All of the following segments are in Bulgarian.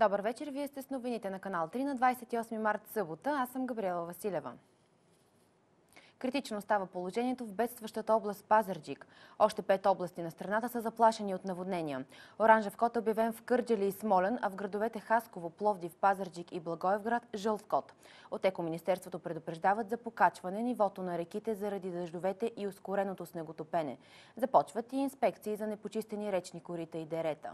Добър вечер, вие сте с новините на канал 3 на 28 март събота. Аз съм Габриела Василева. Критично става положението в бедстващата област Пазарджик. Още 5 области на страната са заплашени от наводнения. Оранжев код е обявен в Кърджали и Смолян, а в градовете Хасково, Пловдив, Пазарджик и Благоевград – жълт код. От Екоминистерството предупреждават за покачване нивото на реките заради дъждовете и ускореното снеготопене. Започват и инспекции за непочистени речни корита и дерета.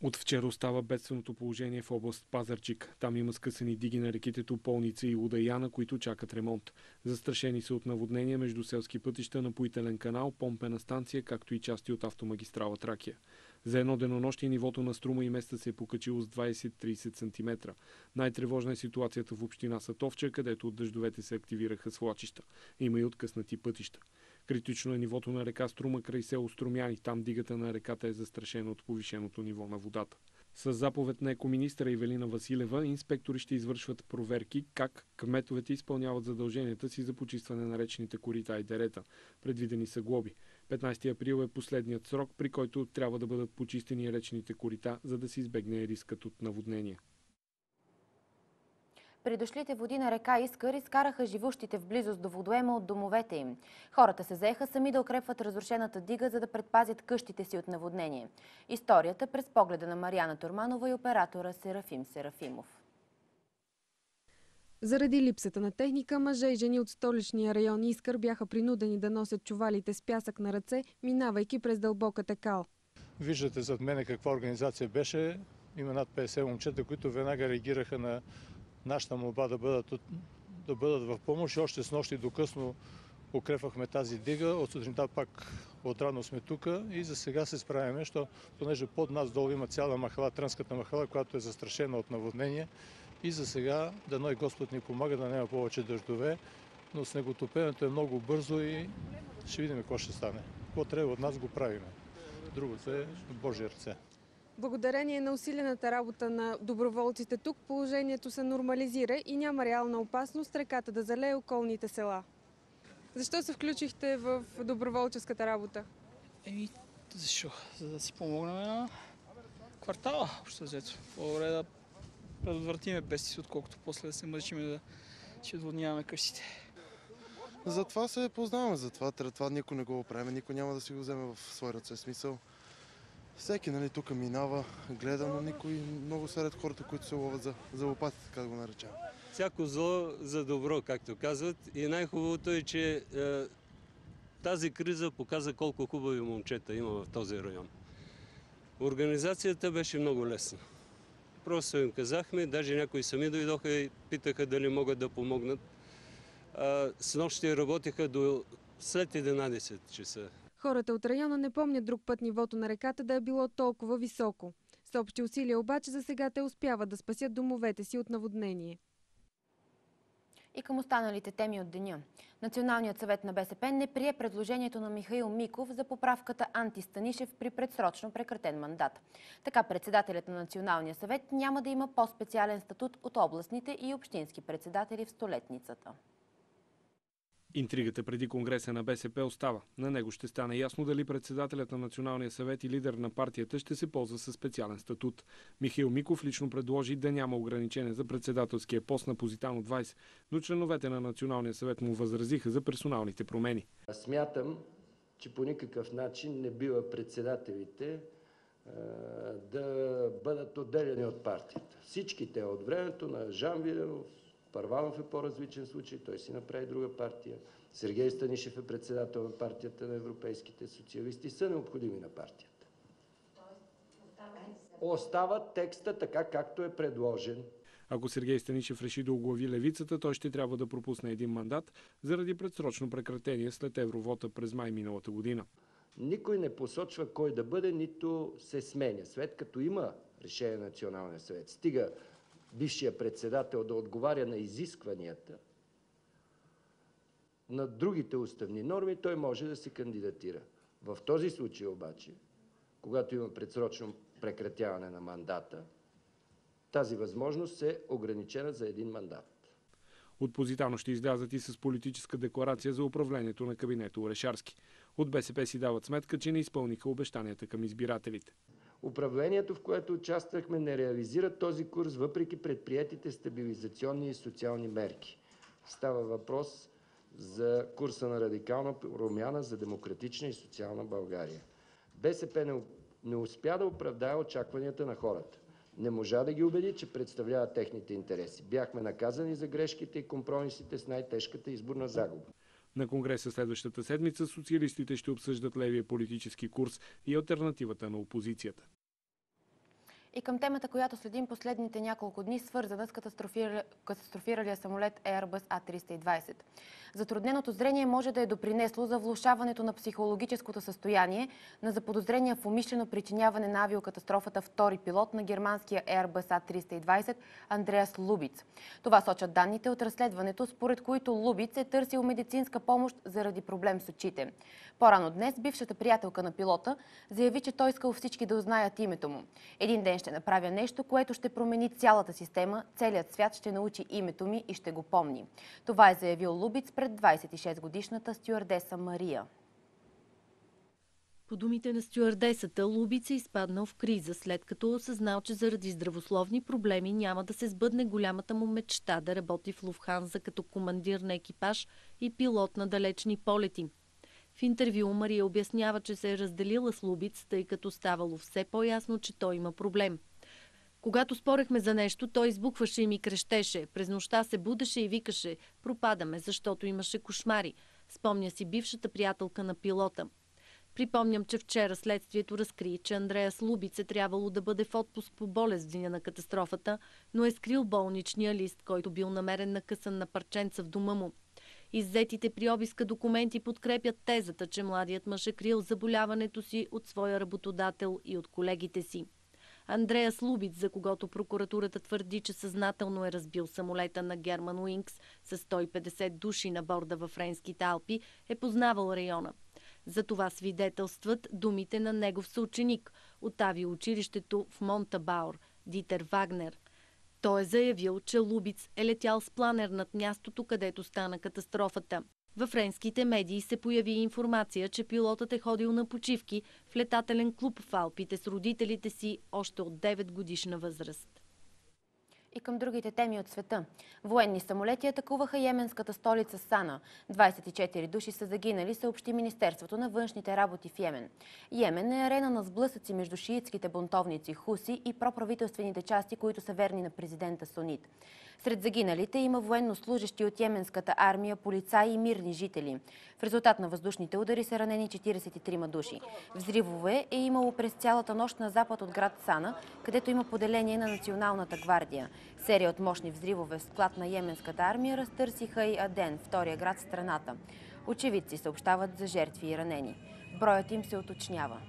От вчера остава бедственото положение в област Пазарджик. Там има скъсани диги на реките Тополница и Луда Яна, които чакат ремонт. Застрашени са от наводнения между селски пътища, напоителен канал, помпена станция, както и части от автомагистрала Тракия. За едно денонощие нивото на Струма и Места се е покачило с 20-30 см. Най-тревожна е ситуацията в община Сатовча, където от дъждовете се активираха свлачища. Има и откъснати пътища. Критично е нивото на река Струма край село Струмяни. Там дигата на реката е застрашена от повишеното ниво на водата. С заповед на екоминистъра Ивелина Василева, инспектори ще извършват проверки как кметовете изпълняват задълженията си за почистване на речните корита и дерета. Предвидени са глоби. 15 април е последният срок, при който трябва да бъдат почистени речните корита, за да се избегне рискът от наводнения. Придошлите води на река Искър изкараха живущите в близост до водоема от домовете им. Хората се заеха сами да укрепват разрушената дига, за да предпазят къщите си от наводнение. Историята през погледа на Мариана Турманова и оператора Серафим Серафимов. Заради липсата на техника, мъже и жени от столичния район Искър бяха принудени да носят чувалите с пясък на ръце, минавайки през дълбоката кал. Виждате зад мене каква организация беше. Има над 50 момчета, които веднага реагираха на нашата молба да бъдат в помощ. И още с нощи до късно укрепвахме тази дига. От сутринта пак отрано сме тук и за сега се справяме, понеже под нас долу има цяла махала, Трънската махала, която е застрашена от наводнение. И за сега дано и Господ ни помага да няма повече дъждове, но снеготопенето е много бързо и ще видим какво ще стане. Какво трябва от нас го правиме. Другото е в Божи ръце. Благодарение на усилената работа на доброволците тук, положението се нормализира и няма реална опасност реката да залее околните села. Защо се включихте в доброволческата работа? Защо? За да си помогнем на квартала, общо взето. По-добре да предотвратиме бедствия, отколкото после да се мъчим да си отводняваме къщите. Затова се познаваме, това никой не го прави, никой няма да си го вземе в своя ръце, смисъл. Всеки тук минава, гледа, но никой много сред хората, които се ловят за лопатите, така да го наречем. Всяко зло за добро, както казват. И най-хубавото е, че тази криза показа колко хубави момчета има в този район. Организацията беше много лесна. Просто им казахме, даже някои сами дойдоха и питаха дали могат да помогнат. С нощи работиха до след 11 часа. Хората от района не помнят друг път нивото на реката да е било толкова високо. С общи усилия обаче за сега те успяват да спасят домовете си от наводнение. И към останалите теми от деня. Националният съвет на БСП не прие предложението на Михаил Миков за поправката Анти-Станишев при предсрочно прекратен мандат. Така председателят на Националния съвет няма да има по-специален статут от областните и общински председатели в столетницата. Интригата преди Конгреса на БСП остава. На него ще стане ясно дали председателят на Националния съвет и лидер на партията ще се ползва със специален статут. Михаил Миков лично предложи да няма ограничение за председателския пост на Позитано 20, но членовете на Националния съвет му възразиха за персоналните промени. Смятам, че по никакъв начин не бива председателите да бъдат отделени от партията. Всичките от времето на Жан Виденов, Първанов е по-различен случай, той си направи друга партия. Сергей Станишев е председател на партията на европейските социалисти, са необходими на партията. Остава текста така, както е предложен. Ако Сергей Станишев реши да оглави левицата, той ще трябва да пропусне един мандат заради предсрочно прекратение след евровота през май миналата година. Никой не посочва кой да бъде, нито се сменя. След като има решение на Националния съвет, стига бившия председател да отговаря на изискванията на другите уставни норми, той може да се кандидатира. В този случай обаче, когато има предсрочно прекратяване на мандата, тази възможност е ограничена за един мандат. От Позитано ще излязат и с политическа декларация за управлението на кабинета Орешарски. От БСП си дават сметка, че не изпълниха обещанията към избирателите. Управлението, в което участвахме, не реализира този курс, въпреки предприетите стабилизационни и социални мерки. Става въпрос за курса на радикална промяна за демократична и социална България. БСП не успя да оправдае очакванията на хората. Не можа да ги убеди, че представлява техните интереси. Бяхме наказани за грешките и компромисите с най-тежката изборна загуба. На Конгреса следващата седмица социалистите ще обсъждат левия политически курс и алтернативата на опозицията. И към темата, която следим последните няколко дни, свързана с катастрофиралия самолет Airbus A320. Затрудненото зрение може да е допринесло за влошаването на психологическото състояние на заподозрения в умишлено причиняване на авиокатастрофата втори пилот на германския Airbus A320 Андреас Лубиц. Това сочат данните от разследването, според които Лубиц е търсил медицинска помощ заради проблем с очите. По-рано днес бившата приятелка на пилота заяви, че той искал всички да узнаят името му. Един ден ще направя нещо, което ще промени цялата система, целият свят ще научи името ми и ще го помни. Това е заявил Лубиц пред 26-годишната стюардеса Мария. По думите на стюардесата, Лубиц е изпаднал в криза, след като осъзнал, че заради здравословни проблеми няма да се сбъдне голямата му мечта да работи в Луфтханза като командир на екипаж и пилот на далечни полети. В интервю Мария обяснява, че се е разделила с Лубиц, тъй като ставало все по-ясно, че той има проблем. Когато спорехме за нещо, той избухваше и ми крещеше. През нощта се будеше и викаше: "Пропадаме, защото имаше кошмари", спомня си бившата приятелка на пилота. Припомням, че вчера следствието разкри, че Андреас Лубиц е трябвало да бъде в отпуск по болест в деня на катастрофата, но е скрил болничния лист, който бил намерен накъсан на парченца в дома му. Иззетите при обиска документи подкрепят тезата, че младият мъж е крил заболяването си от своя работодател и от колегите си. Андреас Лубиц, за когото прокуратурата твърди, че съзнателно е разбил самолета на Germanwings с 150 души на борда във Френските Алпи, е познавал района. За това свидетелстват думите на негов съученик от авиоучилището в Монтабаур, Дитер Вагнер. Той е заявил, че Лубиц е летял с планер над мястото, където стана катастрофата. Във френските медии се появи информация, че пилотът е ходил на почивки в летателен клуб в Алпите с родителите си още от 9-годишна възраст. И към другите теми от света. Военни самолети атакуваха йеменската столица Сана. 24 души са загинали, съобщи Министерството на външните работи в Йемен. Йемен е арена на сблъсъци между шиитските бунтовници Хуси и проправителствените части, които са верни на президента Сунит. Сред загиналите има военнослужещи от йеменската армия, полицаи и мирни жители. В резултат на въздушните удари са ранени 43 души. Взривове е имало през цялата нощ на запад от град Сана, където има поделение на Националната гвардия. Серия от мощни взривове в склад на йеменската армия разтърсиха и Аден, втория град в страната. Очевидци съобщават за жертви и ранени. Броят им се уточнява.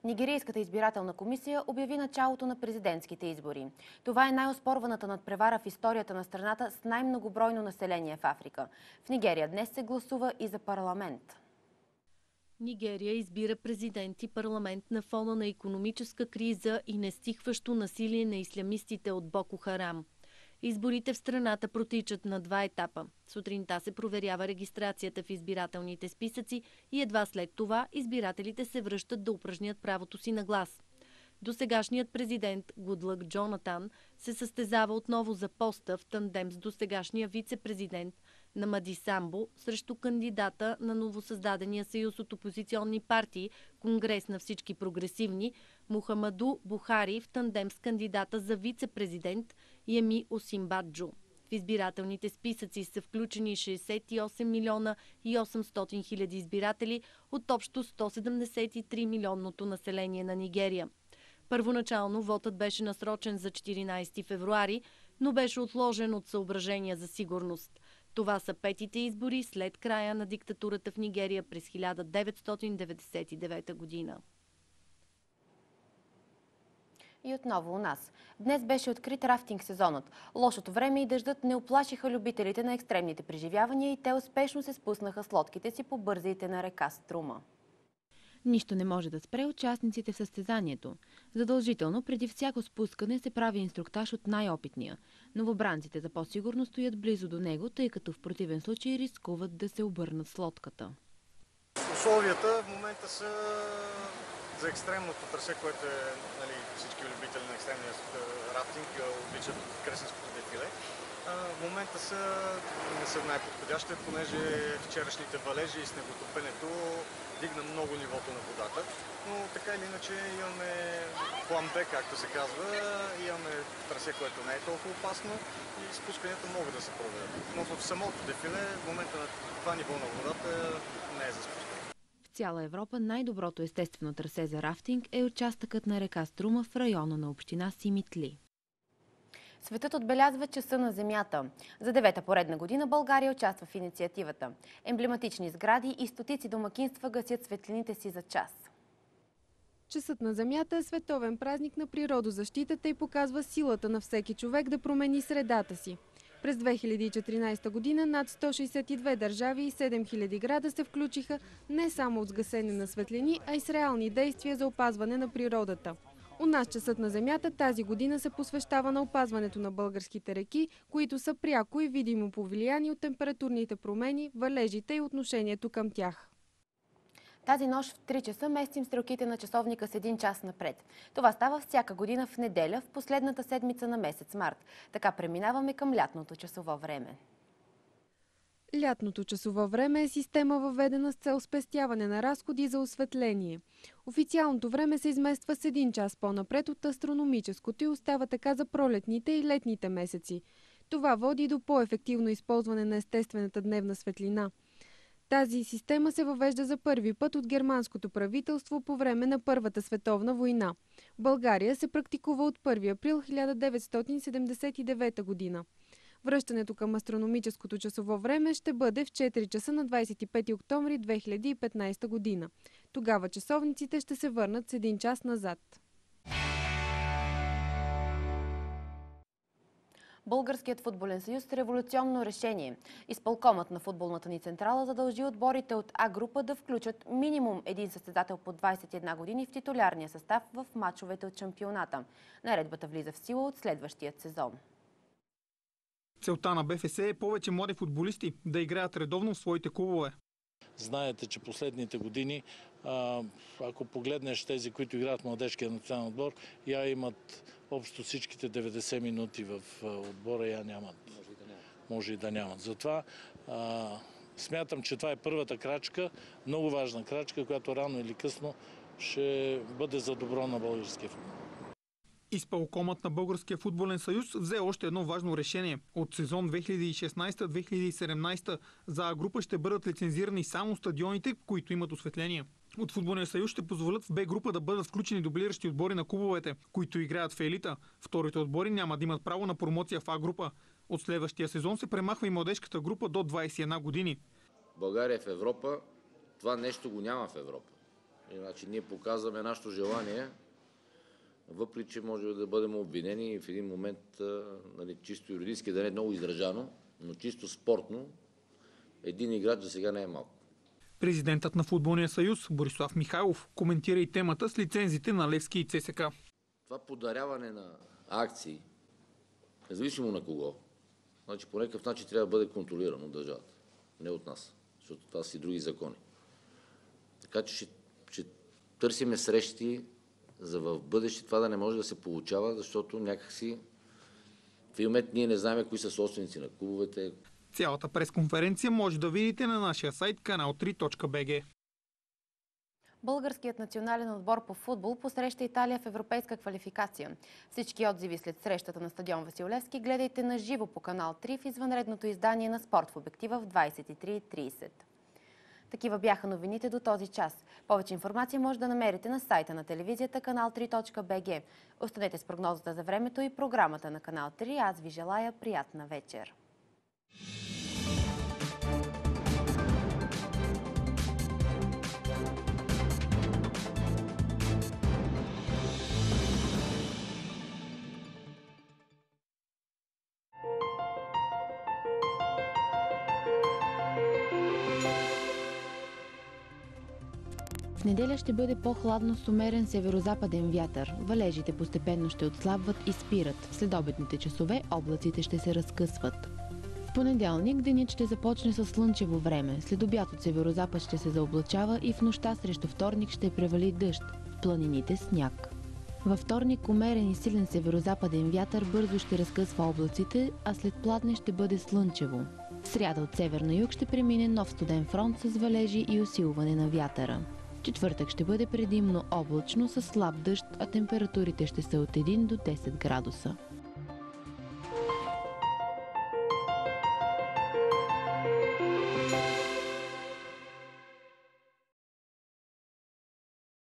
Нигерийската избирателна комисия обяви началото на президентските избори. Това е най-оспорваната надпревара в историята на страната с най-многобройно население в Африка. В Нигерия днес се гласува и за парламент. Нигерия избира президент и парламент на фона на икономическа криза и нестихващо насилие на ислямистите от Боко Харам. Изборите в страната протичат на 2 етапа. Сутринта се проверява регистрацията в избирателните списъци и едва след това избирателите се връщат да упражнят правото си на глас. Досегашният президент Гудлък Джонатан се състезава отново за поста в тандем с досегашния вице-президент Намади Самбо срещу кандидата на новосъздадения съюз от опозиционни партии Конгрес на всички прогресивни Мухамаду Бухари в тандем с кандидата за вице-президент Йеми Осимбаджо. В избирателните списъци са включени 68 милиона и 800 хиляди избиратели от общо 173 милионното население на Нигерия. Първоначално вотът беше насрочен за 14 февруари, но беше отложен от съображения за сигурност. Това са 5-те избори след края на диктатурата в Нигерия през 1999 година. И отново у нас. Днес беше открит рафтинг сезонът. Лошото време и дъждът не уплашиха любителите на екстремните преживявания и те успешно се спуснаха с лодките си по бързите на река Струма. Нищо не може да спре участниците в състезанието. Задължително преди всяко спускане се прави инструктаж от най-опитния. Новобранците за по-сигурно стоят близо до него, тъй като в противен случай рискуват да се обърнат с лодката. Условията в момента са за екстремното трасе, което е, нали, всички любители на екстремния рафтинг обичат Кресненското дефиле. В момента не са най-подходящи, понеже вчерашните валежи и снеготопенето дигна много нивото на водата. Но така или иначе имаме план Б, както се казва, имаме трасе, което не е толкова опасно и спусканията могат да се проведат. Но в самото дефиле в момента на това ниво на водата не е за спускане. В цяла Европа най-доброто естествено трасе за рафтинг е участъкът на река Струма в района на община Симитли. Светът отбелязва часа на Земята. За 9-та поредна година България участва в инициативата. Емблематични сгради и стотици домакинства гасят светлините си за час. Часът на Земята е световен празник на природозащитата и показва силата на всеки човек да промени средата си. През 2014 година над 162 държави и 7000 града се включиха не само от сгасене на светлини, а и с реални действия за опазване на природата. У нас часът на Земята тази година се посвещава на опазването на българските реки, които са пряко и видимо повлияни от температурните промени, валежите и отношението към тях. Тази нощ в 3 часа местим стрелките на часовника с 1 час напред. Това става всяка година в неделя, в последната седмица на месец март. Така преминаваме към лятното часово време. Лятното часово време е система въведена с цел спестяване на разходи за осветление. Официалното време се измества с 1 час по-напред от астрономическото и остава така за пролетните и летните месеци. Това води до по-ефективно използване на естествената дневна светлина. Тази система се въвежда за първи път от германското правителство по време на Първата световна война. В България се практикува от 1 април 1979 година. Връщането към астрономическото часово време ще бъде в 4 часа на 25 октомври 2015 година. Тогава часовниците ще се върнат с 1 час назад. Българският футболен съюз с революционно решение. Изпълкомът на футболната ни централа задължи отборите от А група да включат минимум един състезател по 21 години в титулярния състав в мачовете от шампионата. Наредбата влиза в сила от следващия сезон. Целта на БФС е повече млади футболисти да играят редовно в своите клубове. Знаете, че последните години, ако погледнеш тези, които играят в младежкия национален отбор, я имат общо всичките 90 минути в отбора, я нямат. Може и да нямат. Затова смятам, че това е първата крачка, много важна крачка, която рано или късно ще бъде за добро на българския футбол. Изпълкомът на Българския футболен съюз взе още едно важно решение. От сезон 2016-2017 за А група ще бъдат лицензирани само стадионите, които имат осветление. От Футболния съюз ще позволят в Б група да бъдат включени дублиращи отбори на клубовете, които играят в елита. Вторите отбори няма да имат право на промоция в А група. От следващия сезон се премахва и младежката група до 21 години. България в Европа, това нещо го няма в Европа. Иначе ние показваме нашето желание, въпреки че може да бъдем обвинени и в един момент, нали, чисто юридически да не е много издържано, но чисто спортно, един играч за сега не е малко. Президентът на Футболния съюз Борислав Михайлов коментира и темата с лицензите на Левски и ЦСК. Това подаряване на акции, независимо на кого, значи по някакъв начин трябва да бъде контролирано от държавата, не от нас, защото това са и други закони. Така че ще търсиме срещи за в бъдеще това да не може да се получава, защото някакси в един момент ние не знаем кои са собственици на клубовете. Цялата пресконференция може да видите на нашия сайт kanal3.bg. Българският национален отбор по футбол посреща Италия в европейска квалификация. Всички отзиви след срещата на стадион Васил Левски гледайте на живо по канал 3 в извънредното издание на Спорт в обектива в 23:30. Такива бяха новините до този час. Повече информация може да намерите на сайта на телевизията kanal3.bg. Останете с прогнозата за времето и програмата на канал 3. Аз ви желая приятна вечер. В неделя ще бъде по-хладно с умерен северозападен вятър. Валежите постепенно ще отслабват и спират. В следобедните часове облаците ще се разкъсват. понеделник денят ще започне с слънчево време. След обяд от северозапад ще се заоблачава и в нощта срещу вторник ще превали дъжд. В планините сняг. Във вторник умерен и силен северозападен вятър бързо ще разкъсва облаците, а след пладне ще бъде слънчево. В сряда от север на юг ще премине нов студен фронт с валежи и усилване на вятъра. Четвъртък ще бъде предимно облачно с слаб дъжд, а температурите ще са от 1 до 10 градуса.